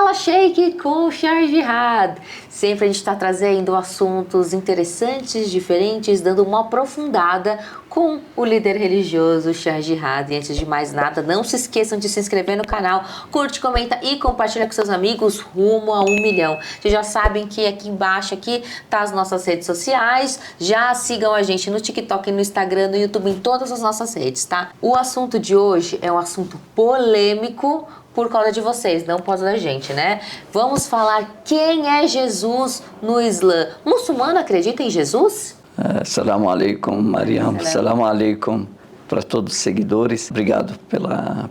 Fala Sheikh com Shah Jihad. Sempre a gente está trazendo assuntos interessantes, diferentes, dando uma aprofundada com o líder religioso Shah Jihad. E antes de mais nada, não se esqueçam de se inscrever no canal, curte, comenta e compartilha com seus amigos rumo a 1 milhão. Vocês já sabem que aqui embaixo aqui tá as nossas redes sociais. Já sigam a gente no TikTok, no Instagram, no YouTube, em todas as nossas redes, tá? O assunto de hoje é um assunto polêmico, por causa de vocês, não por causa da gente, né? Vamos falar quem é Jesus no Islã. Muçulmano acredita em Jesus? Assalamu alaikum, Mariam. Assalamu alaikum para todos os seguidores. Obrigado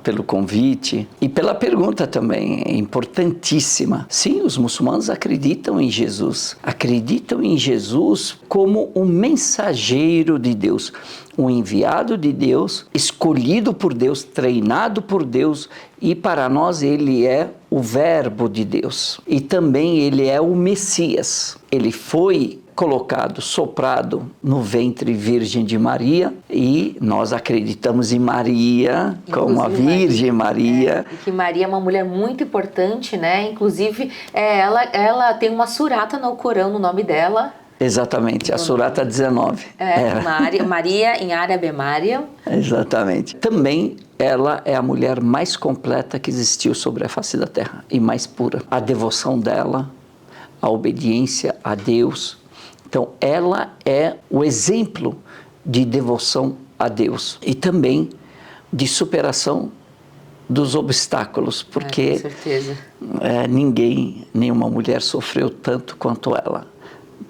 pelo convite e pela pergunta também, é importantíssima. Sim, os muçulmanos acreditam em Jesus. Acreditam em Jesus como um mensageiro de Deus, um enviado de Deus, escolhido por Deus, treinado por Deus, e para nós ele é o Verbo de Deus. E também ele é o Messias. Ele foi colocado, soprado no ventre virgem de Maria, e nós acreditamos em Maria, como a Virgem Maria. E que Maria é uma mulher muito importante, né? Inclusive, ela tem uma surata no Corão no nome dela. Exatamente, a surata 19. Maria em árabe é Maria. Exatamente. Também ela é a mulher mais completa que existiu sobre a face da terra e mais pura. A devoção dela, a obediência a Deus. Então, ela é o exemplo de devoção a Deus e também de superação dos obstáculos, porque com certeza. Nenhuma mulher sofreu tanto quanto ela,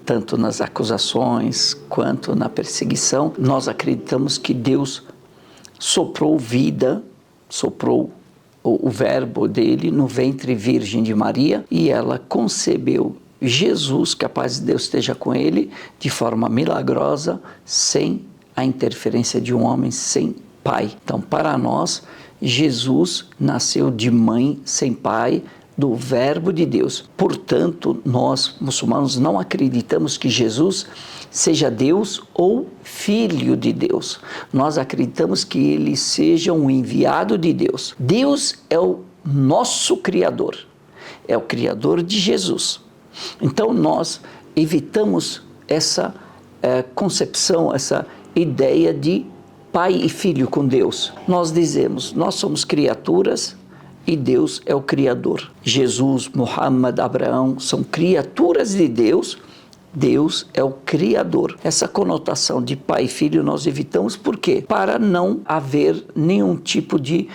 tanto nas acusações quanto na perseguição. Nós acreditamos que Deus soprou vida, soprou o verbo dele no ventre virgem de Maria, e ela concebeu Jesus, que a paz de Deus esteja com ele, de forma milagrosa, sem a interferência de um homem, sem pai. Então, para nós, Jesus nasceu de mãe sem pai, do Verbo de Deus. Portanto, nós, muçulmanos, não acreditamos que Jesus seja Deus ou Filho de Deus. Nós acreditamos que ele seja um enviado de Deus. Deus é o nosso Criador, é o Criador de Jesus. Então, nós evitamos essa concepção, essa ideia de pai e filho com Deus. Nós dizemos, nós somos criaturas e Deus é o Criador. Jesus, Muhammad, Abraão são criaturas de Deus, Deus é o Criador. Essa conotação de pai e filho nós evitamos, por quê? Para não haver nenhum tipo de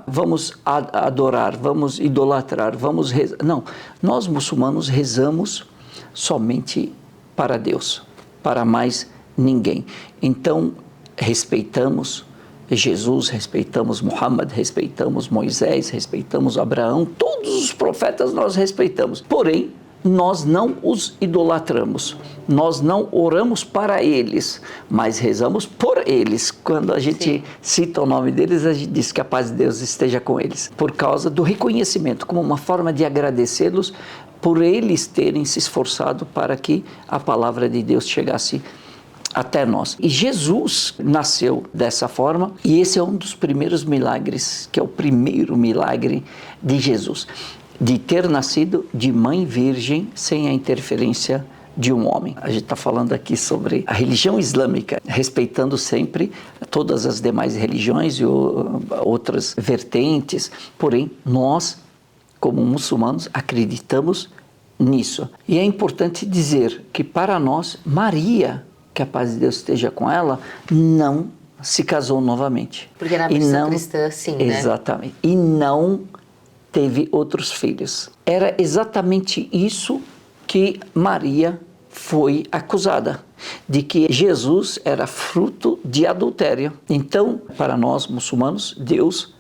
vamos adorar, vamos idolatrar, vamos rezar. Não, nós muçulmanos rezamos somente para Deus, para mais ninguém. Então, respeitamos Jesus, respeitamos Muhammad, respeitamos Moisés, respeitamos Abraão, todos os profetas nós respeitamos. Porém, nós não os idolatramos, nós não oramos para eles, mas rezamos por eles. Quando a gente cita o nome deles, a gente diz que a paz de Deus esteja com eles, por causa do reconhecimento, como uma forma de agradecê-los por eles terem se esforçado para que a palavra de Deus chegasse até nós. E Jesus nasceu dessa forma, e esse é um dos primeiros milagres, que é o primeiro milagre de Jesus, de ter nascido de mãe virgem sem a interferência de um homem. A gente está falando aqui sobre a religião islâmica, respeitando sempre todas as demais religiões e outras vertentes, porém nós, como muçulmanos, acreditamos nisso. E é importante dizer que para nós, Maria, que a paz de Deus esteja com ela, não se casou novamente. Porque na versão cristã, sim, né? Exatamente. E não teve outros filhos. Era exatamente isso que Maria foi acusada, de que Jesus era fruto de adultério. Então, para nós muçulmanos, Deus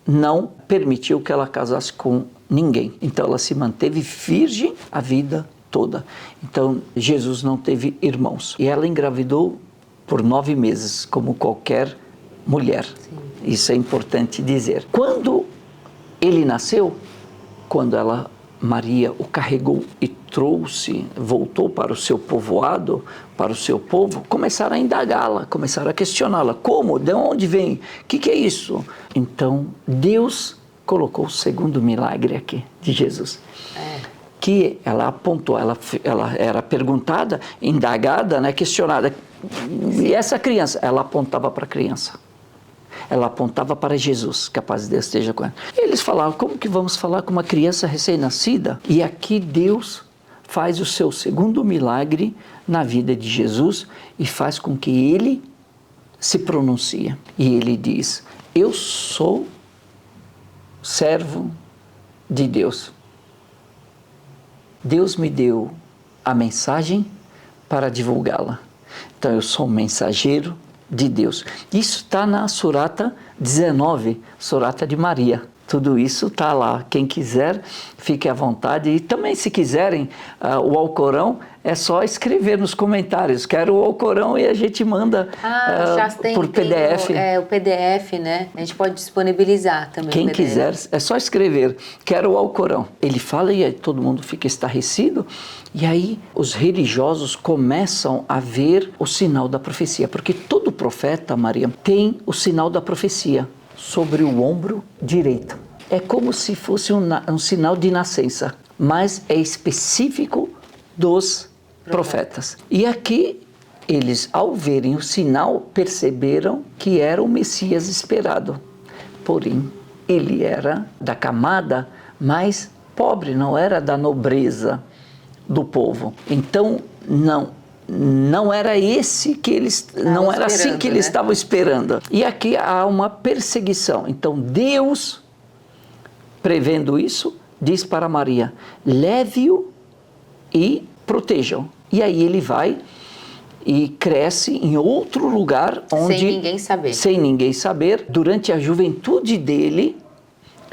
não permitiu que ela casasse com ninguém. Então, ela se manteve virgem a vida toda. Então, Jesus não teve irmãos. E ela engravidou por 9 meses, como qualquer mulher. Sim. Isso é importante dizer. Quando ele nasceu, quando Maria o carregou e trouxe, voltou para o seu povoado, para o seu povo, começaram a indagá-la, começaram a questioná-la. Como? De onde vem? O que é isso? Então, Deus colocou o segundo milagre aqui de Jesus. Que ela apontou, ela era perguntada, indagada, né, questionada. E essa criança, ela apontava para a criança. Ela apontava para Jesus, que a paz de Deus esteja com ela. E eles falavam, como que vamos falar com uma criança recém-nascida? E aqui Deus faz o seu segundo milagre na vida de Jesus e faz com que ele se pronuncie. E ele diz, eu sou servo de Deus. Deus me deu a mensagem para divulgá-la. Então eu sou um mensageiro de Deus. Isso está na Surata 19, Surata de Maria. Tudo isso está lá. Quem quiser, fique à vontade. E também, se quiserem, o Alcorão, é só escrever nos comentários. Quero o Alcorão e a gente manda por PDF. O PDF, né? A gente pode disponibilizar também. Quem quiser, é só escrever. Quero o Alcorão. Ele fala e aí todo mundo fica estarrecido. E aí os religiosos começam a ver o sinal da profecia. Porque todo profeta, Maria, tem o sinal da profecia sobre o ombro direito. É como se fosse um sinal de nascença, mas é específico dos profetas. E aqui, eles, ao verem o sinal, perceberam que era o Messias esperado. Porém, ele era da camada mais pobre, não era da nobreza do povo. Então, não era esse que eles, não era assim que eles estavam esperando. E aqui há uma perseguição. Então Deus, prevendo isso, diz para Maria, leve-o e proteja-o. E aí ele vai e cresce em outro lugar onde... Sem ninguém saber. Sem ninguém saber. Durante a juventude dele,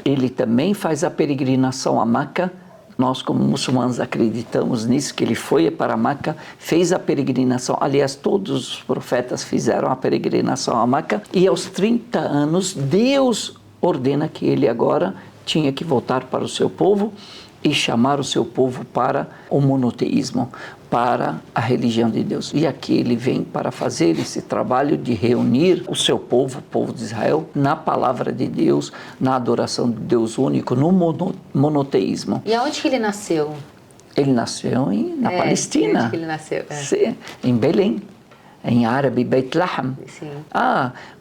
ele também faz a peregrinação a Meca. Nós, como muçulmanos, acreditamos nisso, que ele foi para Meca, fez a peregrinação. Aliás, todos os profetas fizeram a peregrinação a Meca. E aos 30 anos, Deus ordena que ele agora tinha que voltar para o seu povo e chamar o seu povo para o monoteísmo, para a religião de Deus. E aqui ele vem para fazer esse trabalho de reunir o seu povo, o povo de Israel, na palavra de Deus, na adoração de Deus único, no monoteísmo. E aonde que ele nasceu? Ele nasceu na Palestina. Onde que ele nasceu? Sim, em Belém, em árabe, Beit Lahem. Sim.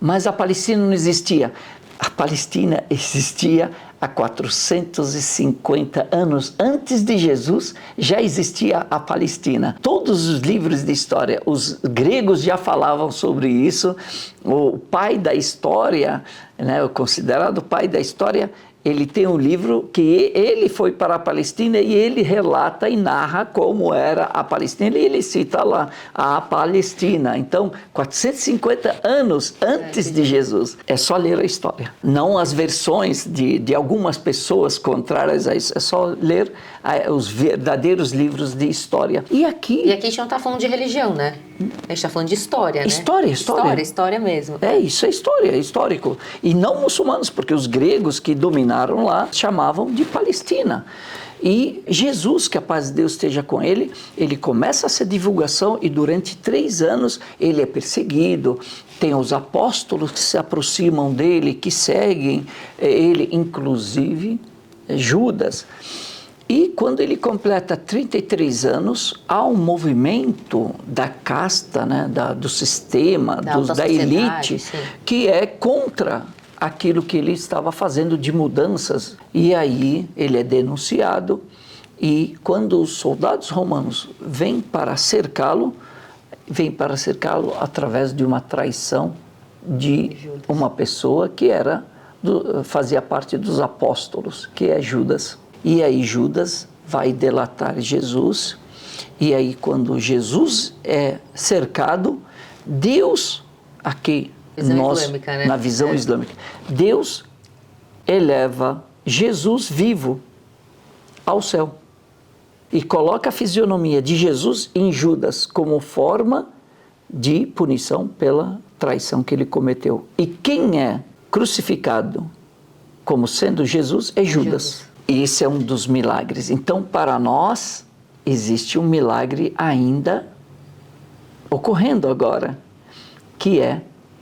Mas a Palestina não existia. A Palestina existia há 450 anos antes de Jesus, já existia a Palestina. Todos os livros de história, os gregos já falavam sobre isso. O pai da história, né, o considerado pai da história, ele tem um livro que ele foi para a Palestina e ele relata e narra como era a Palestina. E ele cita lá a Palestina. Então, 450 anos antes de Jesus. É só ler a história. Não as versões de algumas pessoas contrárias a isso. É só ler os verdadeiros livros de história. E aqui a gente não está falando de religião, né? A gente está falando de história, né? História mesmo. Isso é história, é histórico. E não muçulmanos, porque os gregos que dominaram lá chamavam de Palestina. E Jesus, que a paz de Deus esteja com ele, ele começa essa divulgação e durante 3 anos ele é perseguido. Tem os apóstolos que se aproximam dele, que seguem ele, inclusive Judas. E quando ele completa 33 anos, há um movimento da casta, né, do sistema, da elite, sim, que é contra aquilo que ele estava fazendo de mudanças. E aí ele é denunciado e quando os soldados romanos vêm para cercá-lo através de uma traição de uma pessoa que fazia parte dos apóstolos, que é Judas. E aí Judas vai delatar Jesus, e aí quando Jesus é cercado, Deus, aqui islâmica, né? Na visão islâmica, Deus eleva Jesus vivo ao céu e coloca a fisionomia de Jesus em Judas como forma de punição pela traição que ele cometeu. E quem é crucificado como sendo Jesus é Judas. Esse é um dos milagres. Então, para nós, existe um milagre ainda ocorrendo agora, que é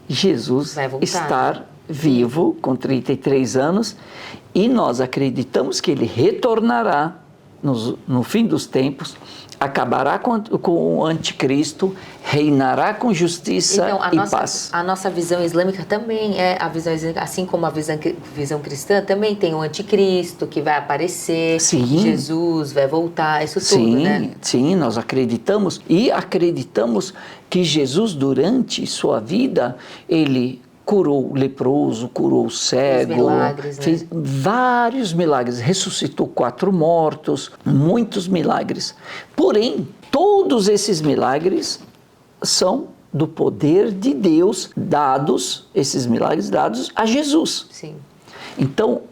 Jesus estar vivo, com 33 anos, e nós acreditamos que ele retornará no fim dos tempos, acabará com o anticristo, reinará com justiça e paz. A nossa visão islâmica também é a visão islâmica, assim como a visão cristã, também tem o anticristo que vai aparecer, Sim. Jesus vai voltar, isso tudo, né? Sim, nós acreditamos que Jesus, durante sua vida, ele curou o leproso, curou o cego, milagres, né? Fez vários milagres, ressuscitou 4 mortos, muitos milagres. Porém, todos esses milagres são do poder de Deus, esses milagres dados a Jesus. Sim. Então,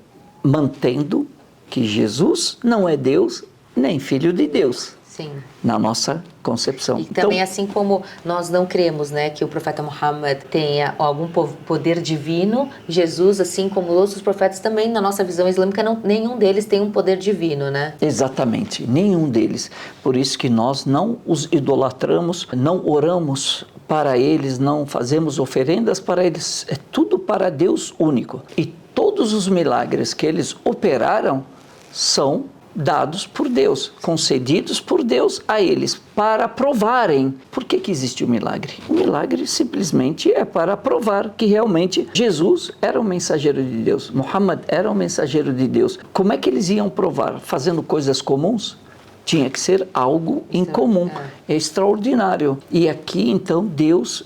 mantendo que Jesus não é Deus, nem Filho de Deus. Sim. Na nossa concepção. E também, assim como nós não cremos, né, que o profeta Muhammad tenha algum poder divino, Jesus, assim como outros profetas, também na nossa visão islâmica, nenhum deles tem um poder divino, né? Exatamente, nenhum deles. Por isso que nós não os idolatramos, não oramos para eles, não fazemos oferendas para eles. É tudo para Deus único. E todos os milagres que eles operaram são dados por Deus, concedidos por Deus a eles, para provarem. Por que existe o milagre? O milagre simplesmente é para provar que realmente Jesus era um mensageiro de Deus, Muhammad era um mensageiro de Deus. Como é que eles iam provar? Fazendo coisas comuns? Tinha que ser algo incomum, extraordinário. E aqui, então, Deus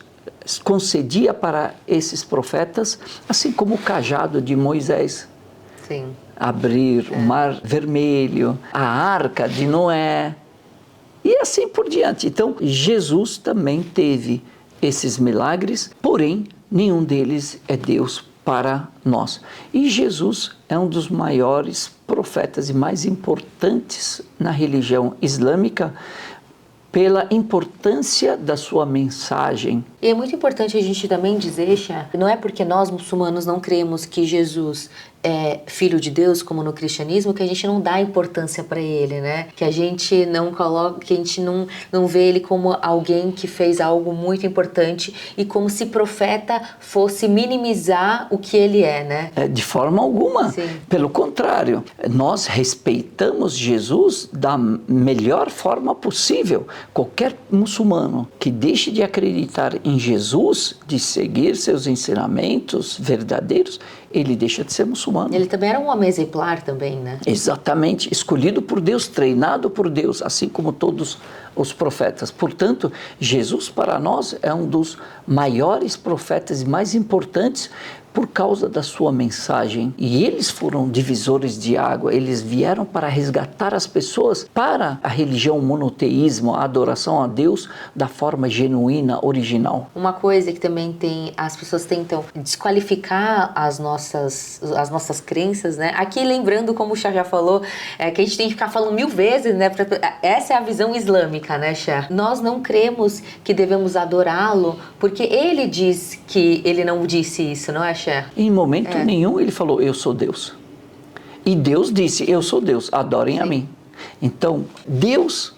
concedia para esses profetas, assim como o cajado de Moisés. Sim. Abrir o mar vermelho, a arca de Noé e assim por diante. Então, Jesus também teve esses milagres, porém, nenhum deles é Deus para nós. E Jesus é um dos maiores profetas e mais importantes na religião islâmica pela importância da sua mensagem. E é muito importante a gente também dizer, Shah, não é porque nós muçulmanos não cremos que Jesus é filho de Deus, como no cristianismo, que a gente não dá importância para ele, né? Que a gente não coloca, que a gente não vê ele como alguém que fez algo muito importante e como se profeta fosse minimizar o que ele é, né? De forma alguma. Sim. Pelo contrário, nós respeitamos Jesus da melhor forma possível. Qualquer muçulmano que deixe de acreditar em Jesus, de seguir seus ensinamentos verdadeiros, ele deixa de ser muçulmano. Ele também era um homem exemplar também, né? Exatamente, escolhido por Deus, treinado por Deus, assim como todos os profetas. Portanto, Jesus para nós é um dos maiores profetas e mais importantes por causa da sua mensagem. E eles foram divisores de água, eles vieram para resgatar as pessoas para a religião monoteísmo, a adoração a Deus da forma genuína, original. Uma coisa que também tem, as pessoas tentam desqualificar as nossas crenças, né? Aqui lembrando, como o Shah já falou, que a gente tem que ficar falando 1000 vezes, né? Essa é a visão islâmica, né, Shah? Nós não cremos que devemos adorá-lo porque ele diz que ele não disse isso, não é, Shah? Em momento nenhum ele falou, eu sou Deus. E Deus disse, eu sou Deus, adorem a mim. Então, Deus,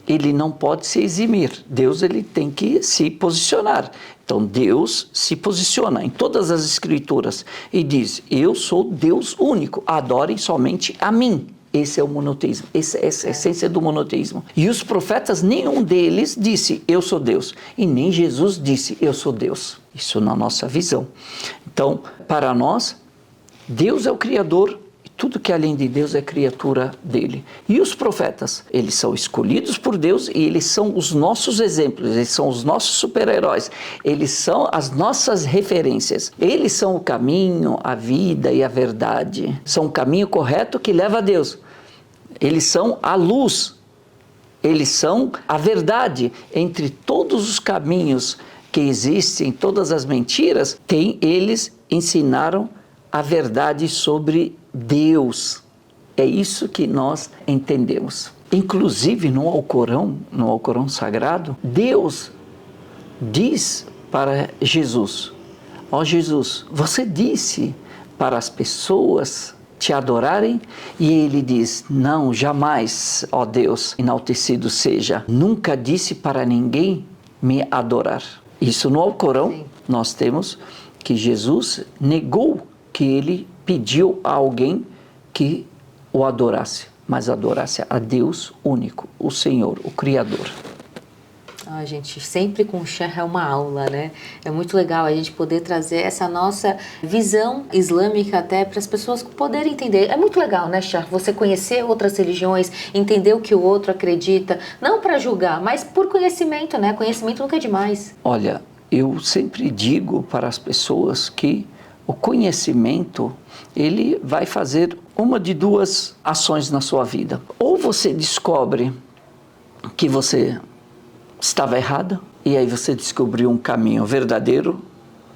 ele não pode se eximir. Deus, ele tem que se posicionar. Então, Deus se posiciona em todas as escrituras e diz, eu sou Deus único, adorem somente a mim. Esse é o monoteísmo, essa é a essência do monoteísmo. E os profetas, nenhum deles disse, eu sou Deus. E nem Jesus disse, eu sou Deus. Isso na nossa visão. Então, para nós, Deus é o Criador e tudo que é além de Deus é criatura dele. E os profetas, eles são escolhidos por Deus e eles são os nossos exemplos, eles são os nossos super-heróis, eles são as nossas referências. Eles são o caminho, a vida e a verdade. São o caminho correto que leva a Deus. Eles são a luz, eles são a verdade. Entre todos os caminhos que existem, todas as mentiras, eles ensinaram a verdade sobre Deus. É isso que nós entendemos. Inclusive no Alcorão Sagrado, Deus diz para Jesus, ó Jesus, você disse para as pessoas te adorarem? E ele diz, não, jamais, ó Deus, enaltecido seja, nunca disse para ninguém me adorar. Isso no Alcorão nós temos que Jesus negou que ele pediu a alguém que o adorasse, mas adorasse a Deus único, o Senhor, o Criador. Ah, gente, sempre com o Shah é uma aula, né? É muito legal a gente poder trazer essa nossa visão islâmica até para as pessoas poderem entender. É muito legal, né, Shah? Você conhecer outras religiões, entender o que o outro acredita, não para julgar, mas por conhecimento, né? Conhecimento nunca é demais. Olha, eu sempre digo para as pessoas que o conhecimento, ele vai fazer uma de duas ações na sua vida. Ou você descobre que você estava errada, e aí você descobriu um caminho verdadeiro,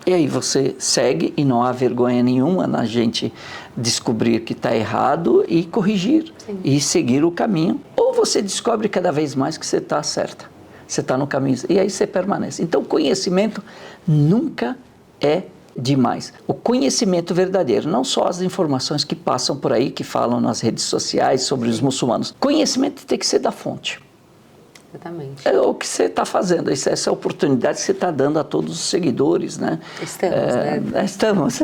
e aí você segue, e não há vergonha nenhuma na gente descobrir que está errado e corrigir. Sim. E seguir o caminho. Ou você descobre cada vez mais que você está certa, você está no caminho, e aí você permanece. Então, conhecimento nunca é demais. O conhecimento verdadeiro, não só as informações que passam por aí, que falam nas redes sociais sobre os muçulmanos. Conhecimento tem que ser da fonte. Exatamente. É o que você está fazendo, essa oportunidade que você está dando a todos os seguidores, né? Estamos,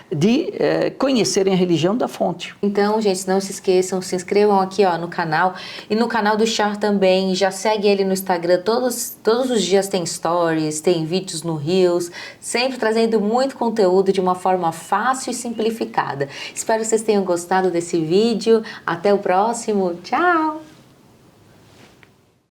de conhecerem a religião da fonte. Então, gente, não se esqueçam, se inscrevam aqui no canal e no canal do Shah também, já segue ele no Instagram, todos os dias tem stories, tem vídeos no Reels, sempre trazendo muito conteúdo de uma forma fácil e simplificada. Espero que vocês tenham gostado desse vídeo, até o próximo, tchau!